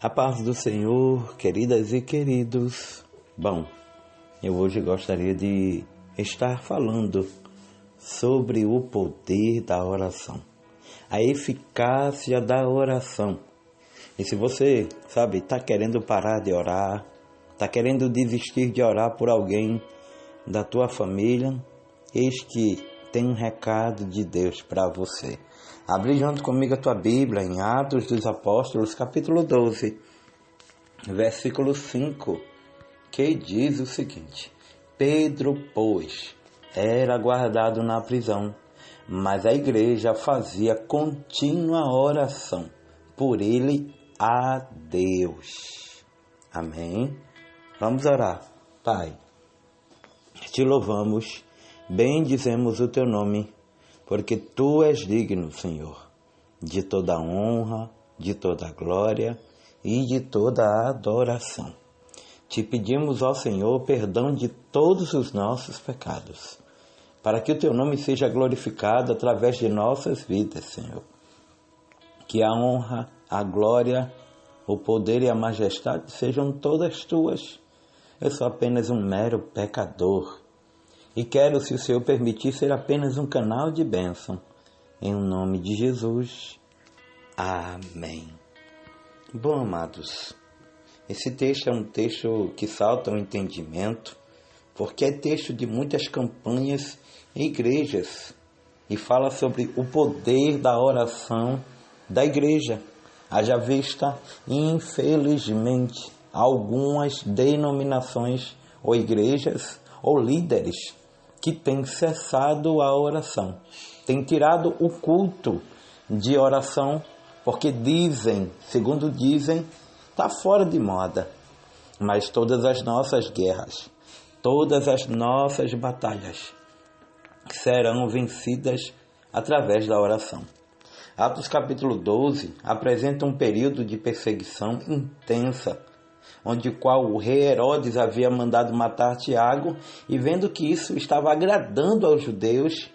A paz do Senhor, queridas e queridos. Bom, eu hoje gostaria de estar falando sobre o poder da oração, a eficácia da oração. E se você, está querendo parar de orar, está querendo desistir de orar por alguém da tua família, eis que tem um recado de Deus para você. Abre junto comigo a tua Bíblia em Atos dos Apóstolos, capítulo 12, versículo 5, que diz o seguinte: Pedro, pois, era guardado na prisão, mas a igreja fazia contínua oração por ele a Deus. Amém? Vamos orar. Pai, te louvamos, bendizemos o teu nome, porque tu és digno, Senhor, de toda a honra, de toda a glória e de toda a adoração. Te pedimos, ó Senhor, perdão de todos os nossos pecados, para que o teu nome seja glorificado através de nossas vidas, Senhor. Que a honra, a glória, o poder e a majestade sejam todas tuas. Eu sou apenas um mero pecador e quero, se o Senhor permitir, ser apenas um canal de bênção. Em nome de Jesus. Amém. Bom, amados, esse texto é um texto que salta ao entendimento, porque é texto de muitas campanhas em igrejas e fala sobre o poder da oração da igreja. Haja vista, infelizmente, algumas denominações ou igrejas ou líderes que têm cessado a oração, têm tirado o culto de oração, porque dizem, segundo dizem, está fora de moda. Mas todas as nossas guerras, todas as nossas batalhas serão vencidas através da oração. Atos capítulo 12 apresenta um período de perseguição intensa, onde o qual o rei Herodes havia mandado matar Tiago, e vendo que isso estava agradando aos judeus,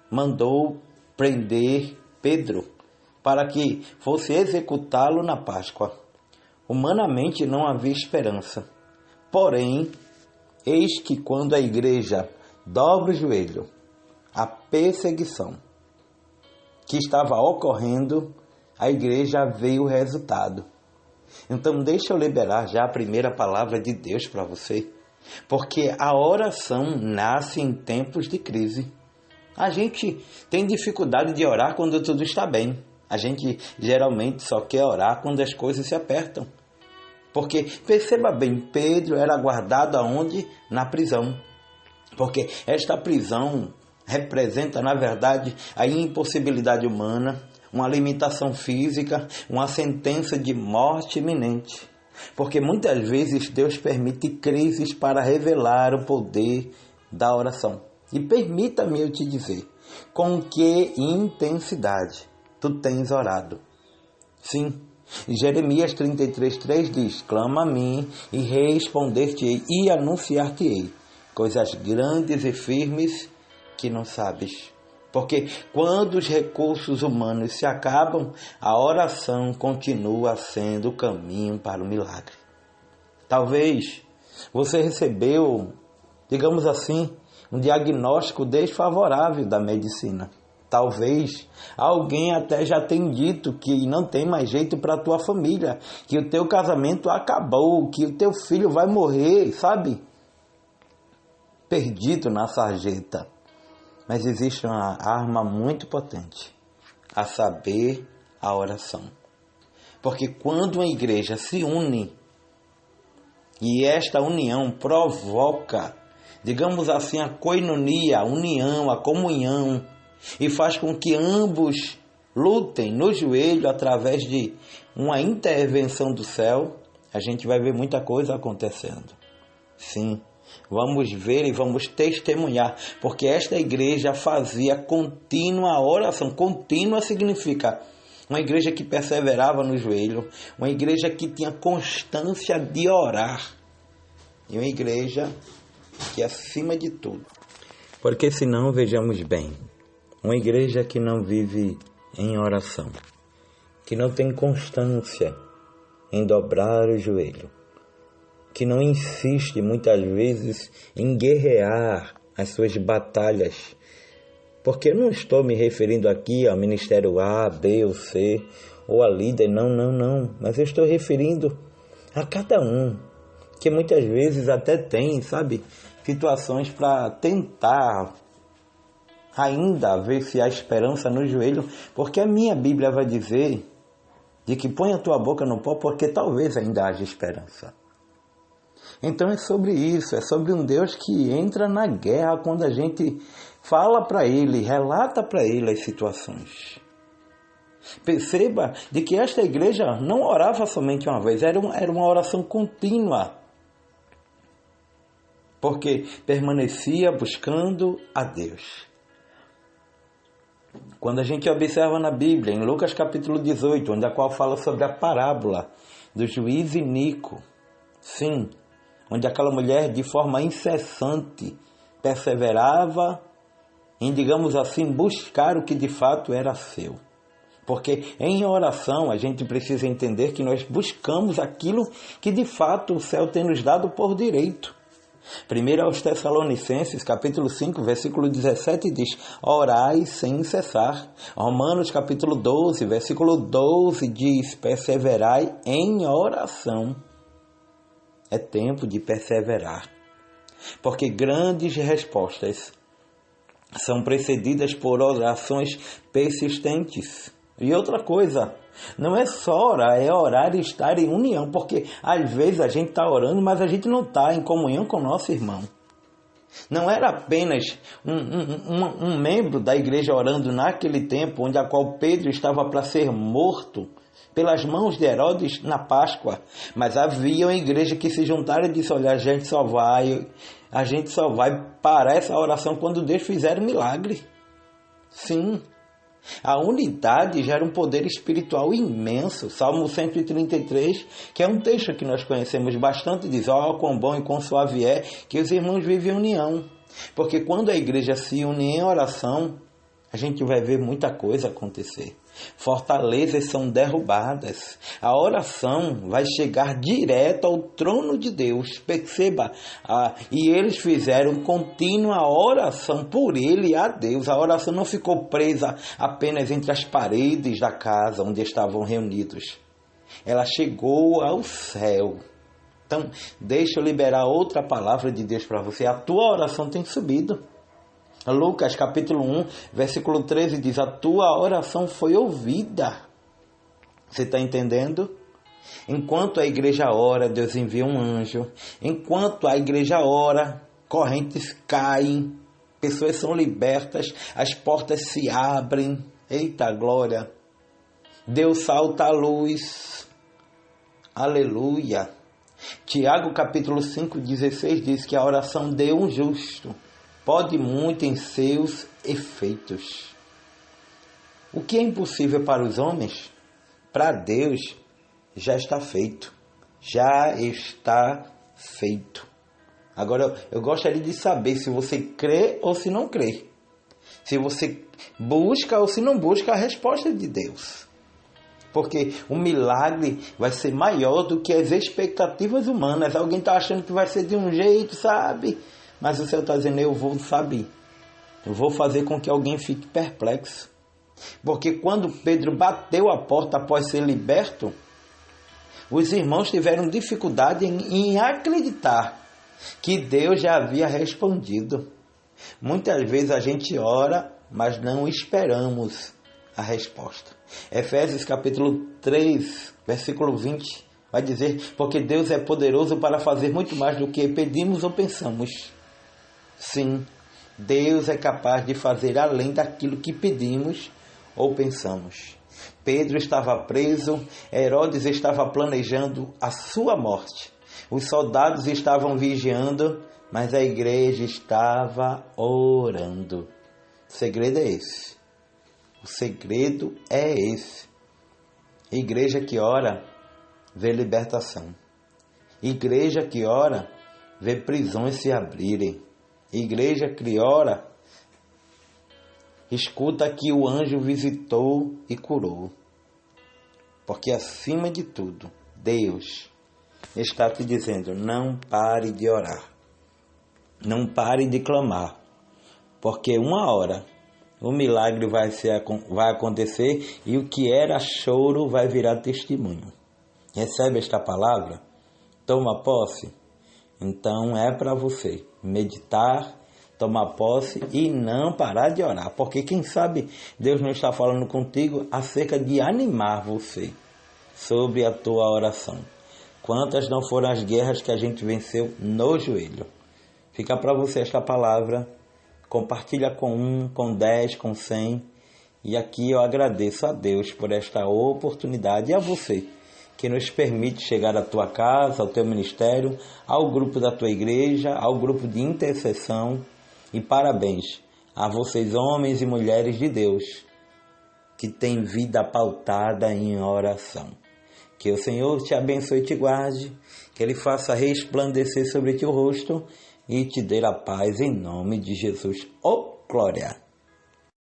mandou prender Pedro para que fosse executá-lo na Páscoa. Humanamente não havia esperança. Porém, eis que quando a igreja dobra o joelho, a perseguição que estava ocorrendo, a igreja vê o resultado. Então deixa eu liberar já a primeira palavra de Deus para você, porque a oração nasce em tempos de crise. A gente tem dificuldade de orar quando tudo está bem. A gente geralmente só quer orar quando as coisas se apertam. Porque, perceba bem, Pedro era guardado aonde? Na prisão. Porque esta prisão representa, na verdade, a impossibilidade humana, uma limitação física, uma sentença de morte iminente. Porque muitas vezes Deus permite crises para revelar o poder da oração. E permita-me eu te dizer, com que intensidade tu tens orado. Sim, Jeremias 33:3 diz: clama a mim e responder-te-ei e anunciar-te-ei coisas grandes e firmes que não sabes. Porque quando os recursos humanos se acabam, a oração continua sendo o caminho para o milagre. Talvez você recebeu, digamos assim, um diagnóstico desfavorável da medicina. Talvez alguém até já tenha dito que não tem mais jeito para a tua família, que o teu casamento acabou, que o teu filho vai morrer, perdido na sarjeta. Mas existe uma arma muito potente, a saber, a oração. Porque quando uma igreja se une, e esta união provoca, digamos assim, a koinonia, a união, a comunhão, e faz com que ambos lutem no joelho através de uma intervenção do céu, a gente vai ver muita coisa acontecendo. Sim, vamos ver e vamos testemunhar, porque esta igreja fazia contínua oração. Contínua significa uma igreja que perseverava no joelho, uma igreja que tinha constância de orar, e uma igreja que acima de tudo. Porque senão, vejamos bem, uma igreja que não vive em oração, que não tem constância, em dobrar o joelho, que não insiste muitas vezes em guerrear as suas batalhas, porque eu não estou me referindo aqui ao ministério A, B ou C, ou a líder, não, mas eu estou referindo a cada um, que muitas vezes até tem, situações para tentar ainda ver se há esperança no joelho, porque a minha Bíblia vai dizer de que põe a tua boca no pó, porque talvez ainda haja esperança. Então é sobre isso, é sobre um Deus que entra na guerra quando a gente fala para Ele, relata para Ele as situações. Perceba de que esta igreja não orava somente uma vez, era uma oração contínua, porque permanecia buscando a Deus. Quando a gente observa na Bíblia, em Lucas capítulo 18, onde a qual fala sobre a parábola do juiz iníquo, sim, onde aquela mulher de forma incessante perseverava em, digamos assim, buscar o que de fato era seu. Porque em oração a gente precisa entender que nós buscamos aquilo que de fato o céu tem nos dado por direito. 1 aos Tessalonicenses, capítulo 5, versículo 17 diz: orai sem cessar. Romanos capítulo 12, versículo 12 diz: perseverai em oração. É tempo de perseverar, porque grandes respostas são precedidas por orações persistentes. E outra coisa, não é só orar, é orar e estar em união, porque às vezes a gente está orando, mas a gente não está em comunhão com o nosso irmão. Não era apenas um membro da igreja orando naquele tempo, onde a qual Pedro estava para ser morto pelas mãos de Herodes na Páscoa, mas havia uma igreja que se juntaram e disse: olha, a gente só vai parar essa oração quando Deus fizer um milagre. Sim. A unidade gera um poder espiritual imenso. Salmo 133, que é um texto que nós conhecemos bastante, diz: ó, quão bom e quão suave é que os irmãos vivem em união. Porque quando a igreja se une em oração, a gente vai ver muita coisa acontecer. Fortalezas são derrubadas. A oração vai chegar direto ao trono de Deus. Perceba, e eles fizeram contínua oração por ele a Deus. A oração não ficou presa apenas entre as paredes da casa onde estavam reunidos. Ela chegou ao céu. Então, deixa eu liberar outra palavra de Deus para você. A tua oração tem subido. Lucas capítulo 1, versículo 13 diz: a tua oração foi ouvida. Você está entendendo? Enquanto a igreja ora, Deus envia um anjo. Enquanto a igreja ora, correntes caem, pessoas são libertas, as portas se abrem. Eita glória! Deus salta a luz. Aleluia! Tiago capítulo 5, 16 diz que a oração de um justo pode muito em seus efeitos. O que é impossível para os homens, para Deus, já está feito. Já está feito. Agora, eu gostaria de saber se você crê ou se não crê. Se você busca ou se não busca a resposta de Deus. Porque o milagre vai ser maior do que as expectativas humanas. Alguém está achando que vai ser de um jeito, sabe? Mas o Senhor está dizendo: eu vou saber. Eu vou fazer com que alguém fique perplexo. Porque quando Pedro bateu a porta após ser liberto, os irmãos tiveram dificuldade em acreditar que Deus já havia respondido. Muitas vezes a gente ora, mas não esperamos a resposta. Efésios capítulo 3, versículo 20, vai dizer: porque Deus é poderoso para fazer muito mais do que pedimos ou pensamos. Sim, Deus é capaz de fazer além daquilo que pedimos ou pensamos. Pedro estava preso, Herodes estava planejando a sua morte. Os soldados estavam vigiando, mas a igreja estava orando. O segredo é esse. O segredo é esse. Igreja que ora, vê libertação. Igreja que ora, vê prisões se abrirem. Igreja que ora, escuta que o anjo visitou e curou. Porque acima de tudo, Deus está te dizendo, não pare de orar, não pare de clamar, porque uma hora o milagre vai acontecer e o que era choro vai virar testemunho. Recebe esta palavra? Toma posse? Então é para você meditar, tomar posse e não parar de orar. Porque quem sabe Deus não está falando contigo acerca de animar você sobre a tua oração. Quantas não foram as guerras que a gente venceu no joelho? Fica para você esta palavra. Compartilha com 1, com 10, com 100. E aqui eu agradeço a Deus por esta oportunidade e a você que nos permite chegar à tua casa, ao teu ministério, ao grupo da tua igreja, ao grupo de intercessão. E parabéns a vocês, homens e mulheres de Deus, que têm vida pautada em oração. Que o Senhor te abençoe e te guarde, que Ele faça resplandecer sobre ti o rosto e te dê a paz em nome de Jesus. Oh, glória!